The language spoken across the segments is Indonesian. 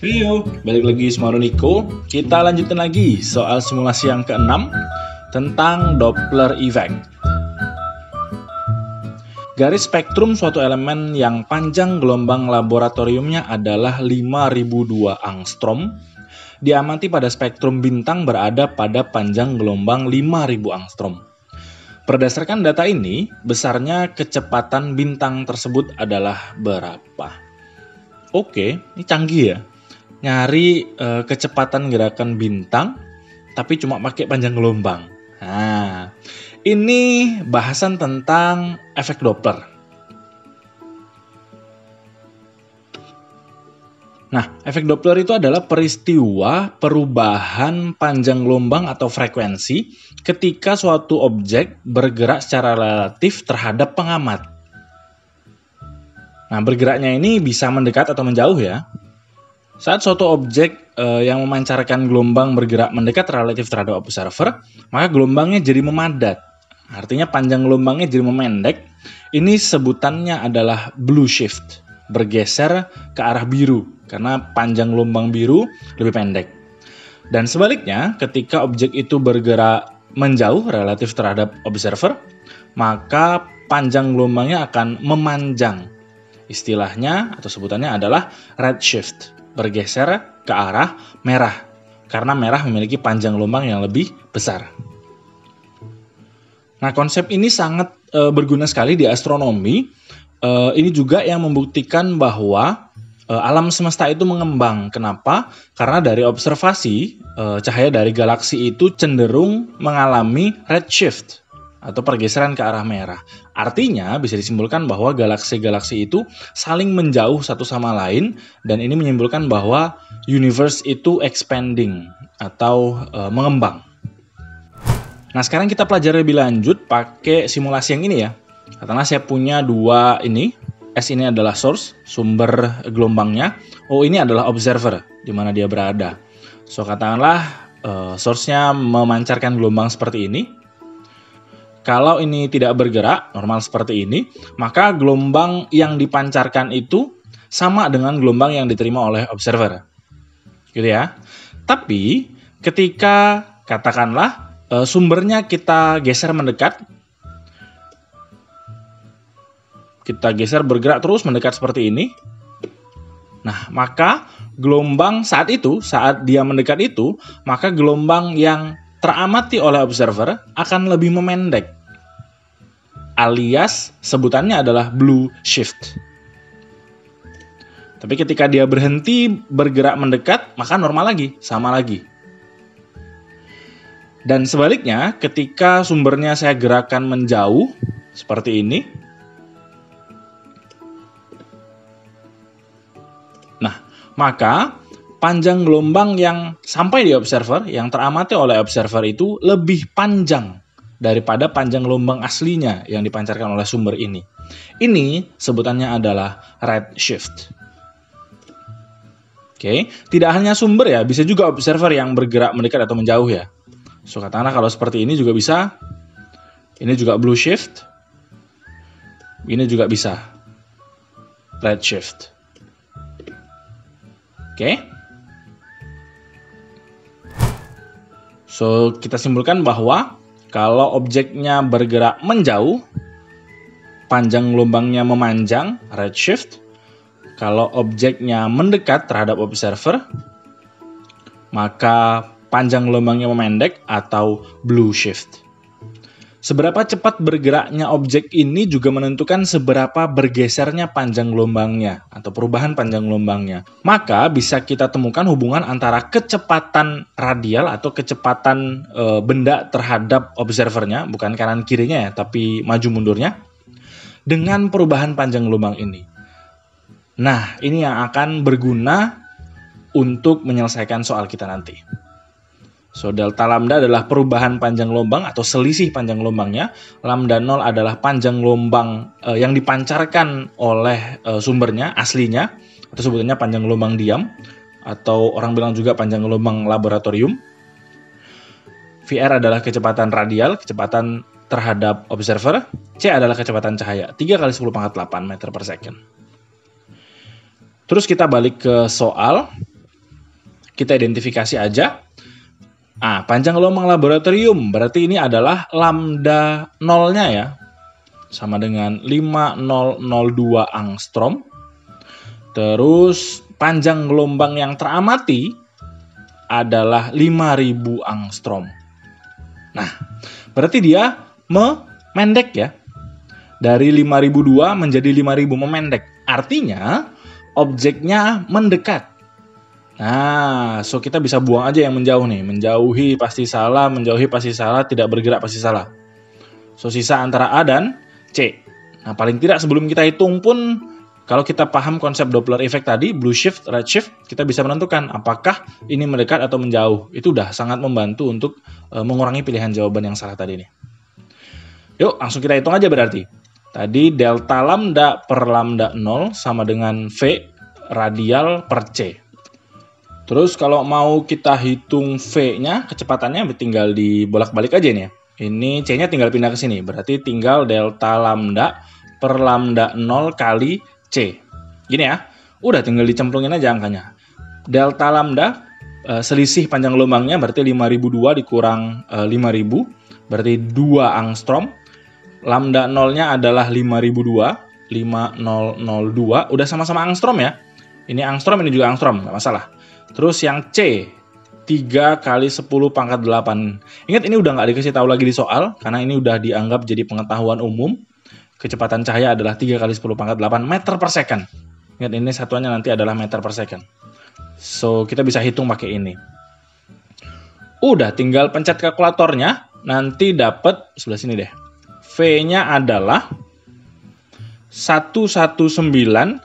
Balik lagi sama Niko. Kita lanjutin lagi soal simulasi yang ke-6 tentang Doppler effect. Garis spektrum suatu elemen yang panjang gelombang laboratoriumnya adalah 5002 angstrom diamati pada spektrum bintang berada pada panjang gelombang 5000 angstrom. Berdasarkan data ini, besarnya kecepatan bintang tersebut adalah berapa? Oke, ini canggih ya. Nyari kecepatan gerakan bintang tapi cuma pakai panjang gelombang. Nah, ini bahasan tentang efek Doppler. Nah, efek Doppler itu adalah peristiwa perubahan panjang gelombang atau frekuensi ketika suatu objek bergerak secara relatif terhadap pengamat. Nah, bergeraknya ini bisa mendekat atau menjauh ya. Saat suatu objek yang memancarkan gelombang bergerak mendekat relatif terhadap observer, maka gelombangnya jadi memadat. Artinya panjang gelombangnya jadi memendek. Ini sebutannya adalah blue shift, bergeser ke arah biru, karena panjang gelombang biru lebih pendek. Dan sebaliknya, ketika objek itu bergerak menjauh relatif terhadap observer, maka panjang gelombangnya akan memanjang. Istilahnya atau sebutannya adalah red shift, bergeser ke arah merah, karena merah memiliki panjang gelombang yang lebih besar. Nah, konsep ini sangat berguna sekali di astronomi. Ini juga yang membuktikan bahwa alam semesta itu mengembang. Kenapa? Karena dari observasi, cahaya dari galaksi itu cenderung mengalami redshift atau pergeseran ke arah merah. Artinya bisa disimpulkan bahwa galaksi-galaksi itu saling menjauh satu sama lain, dan ini menyimpulkan bahwa universe itu expanding atau mengembang. Nah, sekarang kita pelajari lebih lanjut pakai simulasi yang ini ya. Katakanlah saya punya dua ini. S ini adalah source, sumber gelombangnya. O ini adalah observer, di mana dia berada. So, katakanlah source-nya memancarkan gelombang seperti ini. Kalau ini tidak bergerak, normal seperti ini, maka gelombang yang dipancarkan itu sama dengan gelombang yang diterima oleh observer. Gitu ya. Tapi ketika katakanlah sumbernya kita geser mendekat, kita geser bergerak terus mendekat seperti ini. Nah, maka gelombang saat dia mendekat itu, maka gelombang yang teramati oleh observer akan lebih memendek. Alias sebutannya adalah blue shift. Tapi ketika dia berhenti bergerak mendekat, maka normal lagi, sama lagi. Dan sebaliknya, ketika sumbernya saya gerakan menjauh, seperti ini. Nah, maka panjang gelombang yang sampai di observer, yang teramati oleh observer itu lebih panjang daripada panjang gelombang aslinya yang dipancarkan oleh sumber ini. Ini sebutannya adalah red shift. Oke, tidak hanya sumber ya, bisa juga observer yang bergerak mendekat atau menjauh ya. So, katakanlah kalau seperti ini juga bisa. Ini juga blue shift. Ini juga bisa red shift. Oke. So, kita simpulkan bahwa kalau objeknya bergerak menjauh, panjang gelombangnya memanjang, red shift. Kalau objeknya mendekat terhadap observer, maka panjang gelombangnya memendek atau blue shift. Seberapa cepat bergeraknya objek ini juga menentukan seberapa bergesernya panjang gelombangnya atau perubahan panjang gelombangnya. Maka bisa kita temukan hubungan antara kecepatan radial atau kecepatan benda terhadap observernya, bukan kanan kirinya ya, tapi maju mundurnya, dengan perubahan panjang gelombang ini. Nah, ini yang akan berguna untuk menyelesaikan soal kita nanti. So, delta lambda adalah perubahan panjang gelombang atau selisih panjang gelombangnya. Lambda 0 adalah panjang gelombang yang dipancarkan oleh sumbernya, aslinya. Atau sebutannya panjang gelombang diam. Atau orang bilang juga panjang gelombang laboratorium. VR adalah kecepatan radial, kecepatan terhadap observer. C adalah kecepatan cahaya, 3 kali 10 pangkat 8 meter per second. Terus kita balik ke soal. kita identifikasi aja. Panjang gelombang laboratorium berarti ini adalah lambda nolnya ya, sama dengan 5002 angstrom. Terus panjang gelombang yang teramati adalah 5000 angstrom. Nah, berarti dia memendek ya. Dari 5002 menjadi 5000 memendek. Artinya objeknya mendekat. Nah, so kita bisa buang aja yang menjauh nih. Menjauhi pasti salah, tidak bergerak pasti salah. So sisa antara A dan C. Nah, paling tidak sebelum kita hitung pun, kalau kita paham konsep Doppler effect tadi, blue shift, red shift, kita bisa menentukan apakah ini mendekat atau menjauh. Itu udah sangat membantu untuk mengurangi pilihan jawaban yang salah tadi nih. Yuk, langsung kita hitung aja berarti. Tadi delta lambda per lambda 0 sama dengan V radial per C. Terus kalau mau kita hitung V-nya, kecepatannya tinggal dibolak-balik aja nih ya. Ini C-nya tinggal pindah ke sini. Berarti tinggal delta lambda per lambda 0 kali C. Gini ya. Udah tinggal dicemplungin aja angkanya. Delta lambda, selisih panjang gelombangnya berarti 5002 dikurang 5000. Berarti 2 angstrom. Lambda 0-nya adalah 5002. 5002. Udah sama-sama angstrom ya. Ini angstrom, ini juga angstrom. Nggak masalah. Terus yang C, 3 kali 10 pangkat 8. Ingat ini udah nggak dikasih tahu lagi di soal, karena ini udah dianggap jadi pengetahuan umum. Kecepatan cahaya adalah 3 kali 10 pangkat 8 meter per second. Ingat ini satuannya nanti adalah meter per second. So, kita bisa hitung pakai ini. Udah, tinggal pencet kalkulatornya, nanti dapat sebelah sini deh. V-nya adalah 119.952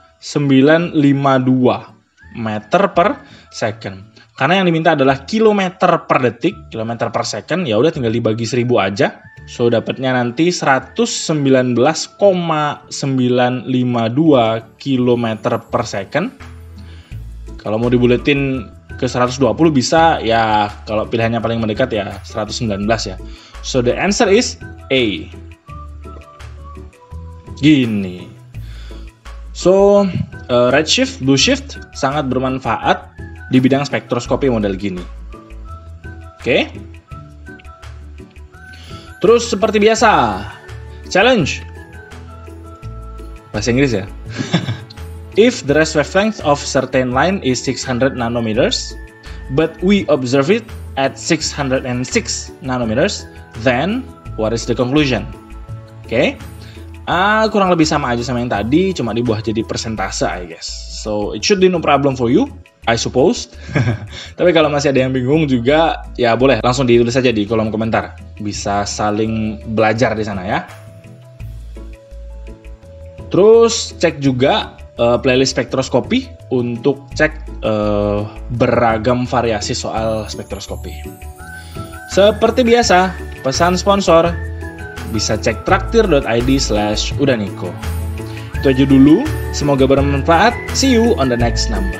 meter per second. Karena yang diminta adalah kilometer per detik, kilometer per second, ya udah tinggal dibagi 1000 aja. So dapatnya nanti 119,952 kilometer per second. Kalau mau dibuletin ke 120 bisa, ya kalau pilihannya paling mendekat ya 119 ya. So the answer is A. Gini. So, red shift, blue shift sangat bermanfaat di bidang spektroskopi model gini. Oke. Terus seperti biasa, challenge. Bahasa Inggris ya. If the rest wavelength of certain line is 600 nanometers, but we observe it at 606 nanometers, then what is the conclusion? Oke. Kurang lebih sama aja sama yang tadi, cuma dibuat jadi persentase I guess. So it should be no problem for you, I suppose. Tapi kalau masih ada yang bingung juga, ya boleh langsung ditulis saja di kolom komentar. Bisa saling belajar di sana ya. Terus cek juga playlist spektroskopi untuk cek beragam variasi soal spektroskopi. Seperti biasa, pesan sponsor. Bisa cek traktir.id/udaniko. Itu aja dulu, semoga bermanfaat. See you on the next number.